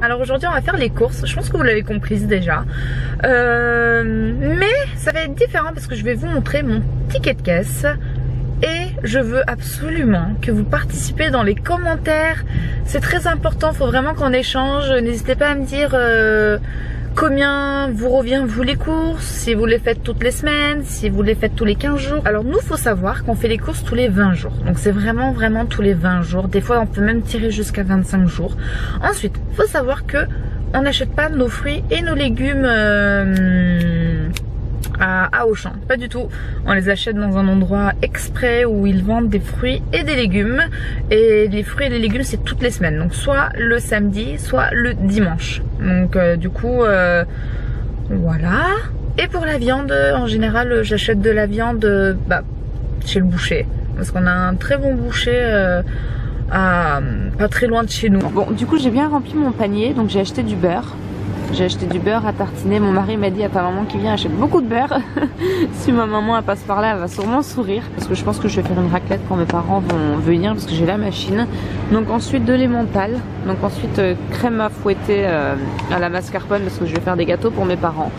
Alors aujourd'hui on va faire les courses, je pense que vous l'avez comprise déjà. Mais ça va être différent parce que je vais vous montrer mon ticket de caisse. Et je veux absolument que vous participez dans les commentaires. C'est très important, il faut vraiment qu'on échange. N'hésitez pas à me dire combien vous revient vous les courses, si vous les faites toutes les semaines, si vous les faites tous les 15 jours. Alors nous, faut savoir qu'on fait les courses tous les 20 jours. Donc c'est vraiment tous les 20 jours. Des fois on peut même tirer jusqu'à 25 jours. Ensuite, faut savoir que on n'achète pas nos fruits et nos légumes à Auchan, pas du tout. On les achète dans un endroit exprès où ils vendent des fruits et des légumes. Et les fruits et les légumes c'est toutes les semaines. Donc soit le samedi, soit le dimanche. Donc du coup voilà. Et pour la viande, en général j'achète de la viande chez le boucher. Parce qu'on a un très bon boucher pas très loin de chez nous. Bon, du coup j'ai bien rempli mon panier. Donc j'ai acheté du beurre. J'ai acheté du beurre à tartiner. Mon mari m'a dit à ta maman qui vient achète beaucoup de beurre. Si ma maman elle passe par là, elle va sûrement sourire. Parce que je pense que je vais faire une raclette quand mes parents vont venir. Parce que j'ai la machine. Donc ensuite de l'emmental. Donc ensuite crème à fouetter à la mascarpone. Parce que je vais faire des gâteaux pour mes parents.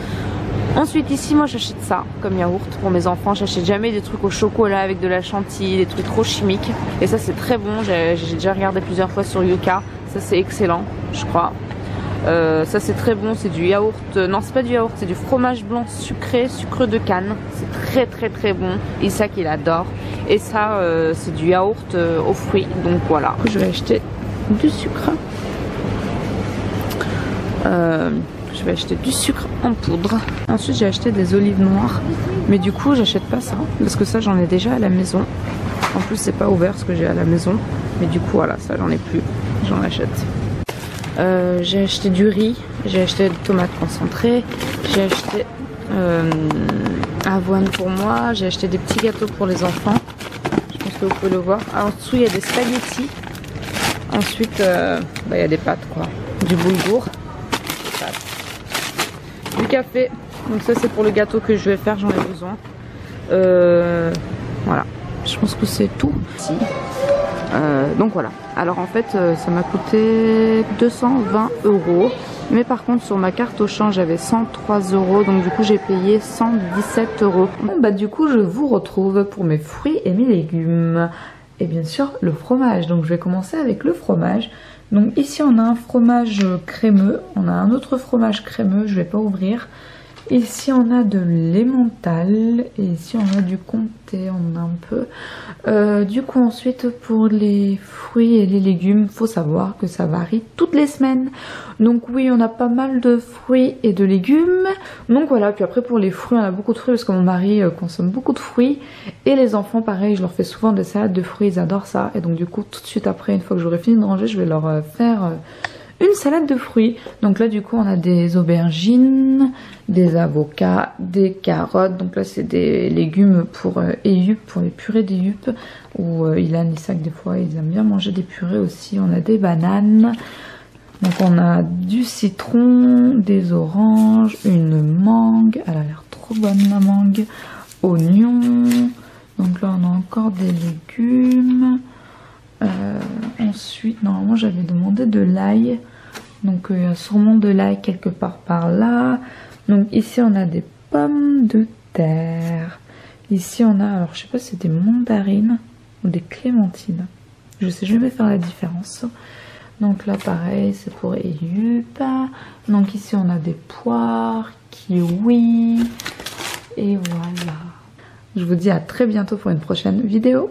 Ensuite ici moi j'achète ça comme yaourt pour mes enfants. J'achète jamais des trucs au chocolat avec de la chantilly, des trucs trop chimiques. Et ça c'est très bon. J'ai déjà regardé plusieurs fois sur Yuka. Ça c'est excellent je crois. Ça c'est très bon, c'est du yaourt, non c'est pas du yaourt, c'est du fromage blanc sucré, sucre de canne, c'est très bon, Isaac il adore. Et ça c'est du yaourt aux fruits, donc voilà. Je vais acheter du sucre, je vais acheter du sucre en poudre. Ensuite j'ai acheté des olives noires, mais du coup j'achète pas ça, parce que ça j'en ai déjà à la maison. En plus c'est pas ouvert ce que j'ai à la maison, mais du coup voilà, ça j'en ai plus, j'en achète. J'ai acheté du riz, j'ai acheté des tomates concentrées, j'ai acheté avoine pour moi, j'ai acheté des petits gâteaux pour les enfants. Je pense que vous pouvez le voir. En dessous il y a des spaghettis. Ensuite il y a des pâtes quoi, du boulgour, du café. Donc ça c'est pour le gâteau que je vais faire, j'en ai besoin. Voilà, je pense que c'est tout. Donc voilà, alors en fait ça m'a coûté 220 €, mais par contre sur ma carte Auchan j'avais 103 €, donc du coup j'ai payé 117 €. Bon du coup je vous retrouve pour mes fruits et mes légumes et bien sûr le fromage. Donc je vais commencer avec le fromage. Donc ici on a un fromage crémeux, on a un autre fromage crémeux, je vais pas ouvrir. Ici on a de l'emmental et ici on a du comté, on a un peu. Du coup ensuite pour les fruits et les légumes, faut savoir que ça varie toutes les semaines. Donc oui on a pas mal de fruits et de légumes. Donc voilà, puis après pour les fruits on a beaucoup de fruits parce que mon mari consomme beaucoup de fruits. Et les enfants pareil, je leur fais souvent des salades de fruits, ils adorent ça. Et donc du coup tout de suite après, une fois que j'aurai fini de ranger, je vais leur faire une salade de fruits. Donc là du coup on a des aubergines, des avocats, des carottes. Donc là c'est des légumes pour Eyup, pour les purées d'Eyup. Ou Ilan, Isaac des fois ils aiment bien manger des purées aussi. On a des bananes. Donc on a du citron, des oranges, une mangue. Elle a l'air trop bonne la mangue. Oignons. Donc là on a encore des légumes. Ensuite normalement j'avais demandé de l'ail. Donc il y a sûrement de l'ail quelque part par là. Donc ici on a des pommes de terre. Ici on a, alors je sais pas si c'est des mandarines ou des clémentines. Je sais jamais faire la différence. Donc là pareil c'est pour Eyup. Donc ici on a des poires, kiwis. Et voilà. Je vous dis à très bientôt pour une prochaine vidéo.